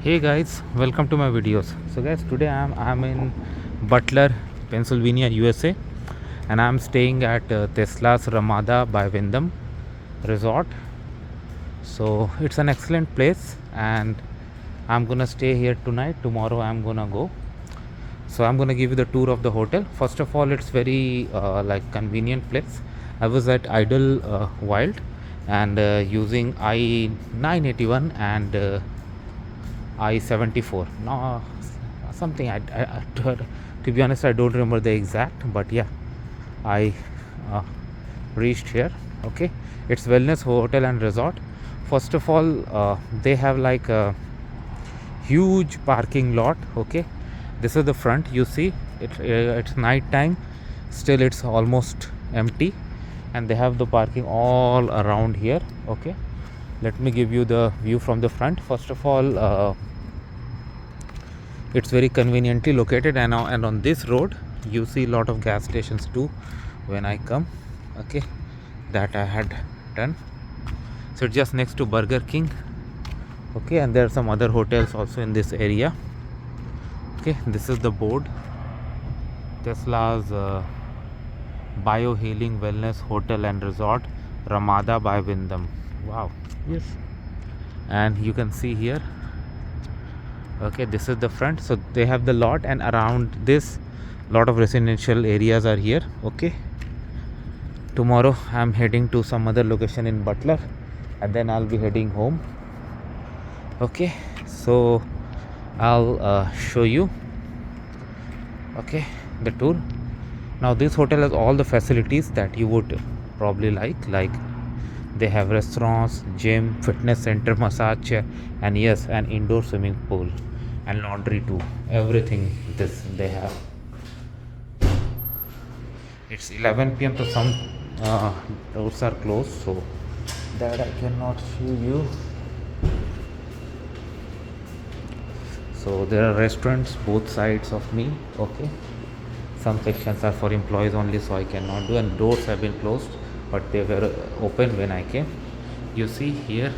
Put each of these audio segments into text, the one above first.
Hey guys, welcome to my videos. So guys, today I'm in Butler, Pennsylvania, USA, and I'm staying at Tesla's Ramada by Wyndham Resort. So it's an excellent place, and I'm gonna stay here tonight. Tomorrow I'm gonna go. So I'm gonna give you the tour of the hotel. First of all, it's very like convenient place. I was at Idle Wild and using I-981 and I-74. No, something to be honest, I don't remember the exact, but yeah, I uh, reached here. Okay, it's wellness hotel and resort. First of all, they have like a huge parking lot. Okay, this is the front. You see, it's night time. Still, it's almost empty, and they have the parking all around here. Okay, let me give you the view from the front. First of all, it's very conveniently located, and on this road you see a lot of gas stations too when I come. Okay, that I had done. So it's just next to Burger King. Okay, and there are some other hotels also in this area. Okay, this is the board, Tesla's BioHealing Wellness Hotel and Resort, Ramada by Wyndham. Wow, yes. And you can see here, okay, this is the front. So they have the lot, and around this lot of residential areas are here. Okay, tomorrow I'm heading to some other location in Butler, and then I'll be heading home. Okay, so I'll show you, okay, the tour. Now this hotel has all the facilities that you would probably like they have restaurants, gym, fitness center, massage chair, and yes, an indoor swimming pool and laundry too. Everything this they have. It's 11 p.m. so some doors are closed, so that I cannot show you. So there are restaurants both sides of me. Okay, some sections are for employees only, so I cannot do, and doors have been closed, but they were open when I came. You see here,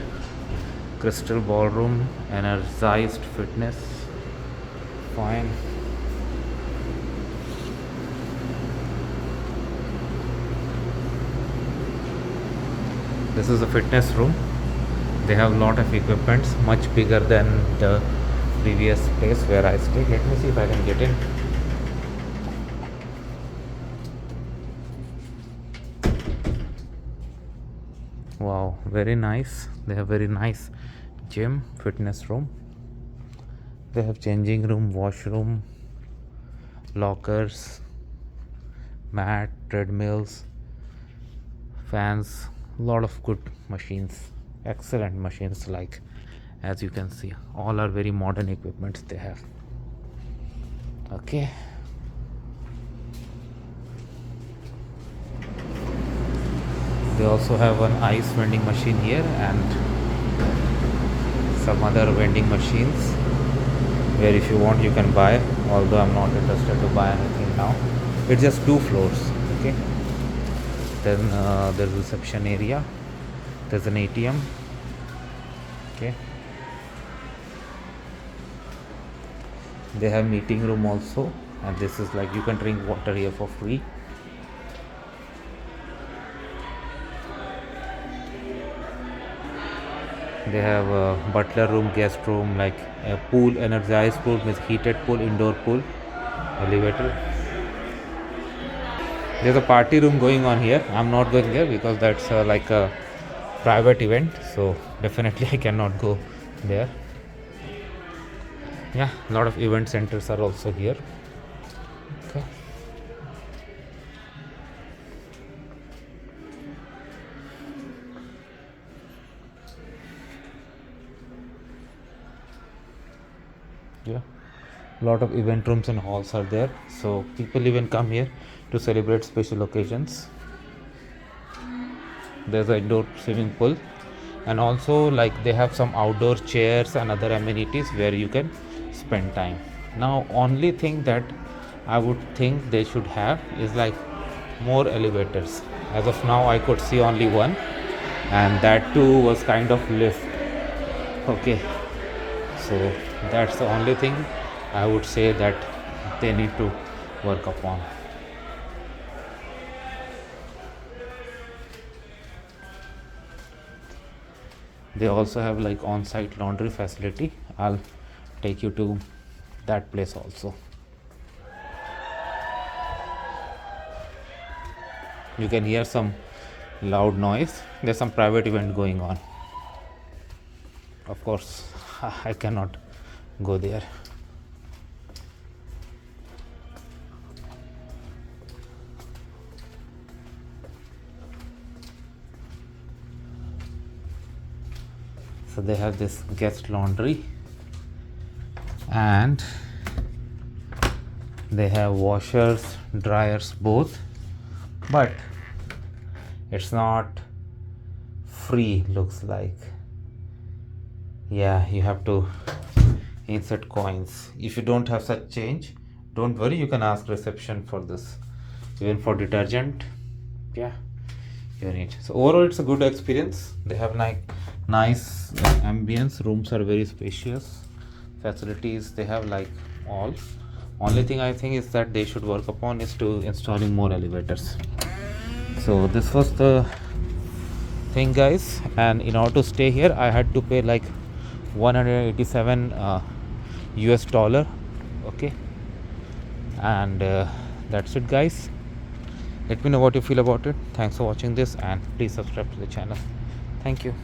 crystal ballroom, energized fitness, fine. This is a fitness room. They have a lot of equipments, much bigger than the previous place where I stayed. Let me see if I can get in. Wow, very nice. They have very nice gym, fitness room. They have changing room, washroom, lockers, mat, treadmills, fans, lot of good machines, excellent machines. Like, as you can see, all are very modern equipments they have. Okay, they also have an ice vending machine here and some other vending machines where if you want you can buy, although I'm not interested to buy anything now. It's just 2 floors. Okay, then there's a reception area, there's an ATM. Okay, they have meeting room also, and this is like you can drink water here for free. They have a butler room, guest room, like a pool, energized pool, means heated pool, indoor pool, elevator. There's a party room going on here. I'm not going there because that's like a private event, so definitely I cannot go there. Yeah, a lot of event centers are also here. Okay, yeah, a lot of event rooms and halls are there, so people even come here to celebrate special occasions. There's an indoor swimming pool, and also like they have some outdoor chairs and other amenities where you can spend time. Now only thing that I would think they should have is like more elevators. As of now I could see only one, and that too was kind of lift. Okay, So that's the only thing I would say that they need to work upon. They also have like on-site laundry facility. I'll take you to that place also. You can hear some loud noise. There's some private event going on. Of course, I cannot go there. So they have this guest laundry, and they have washers, dryers both, but it's not free, looks like. Yeah, you have to insert coins. If you don't have such change, don't worry, you can ask reception for this. Even for detergent, yeah, you need. So overall it's a good experience. They have like nice ambience, rooms are very spacious, facilities they have like all. Only thing I think is that they should work upon is to installing more elevators. So this was the thing, guys, and in order to stay here I had to pay like 187 US dollar. Okay, and that's it, guys. Let me know what you feel about it. Thanks for watching this, and please subscribe to the channel. Thank you.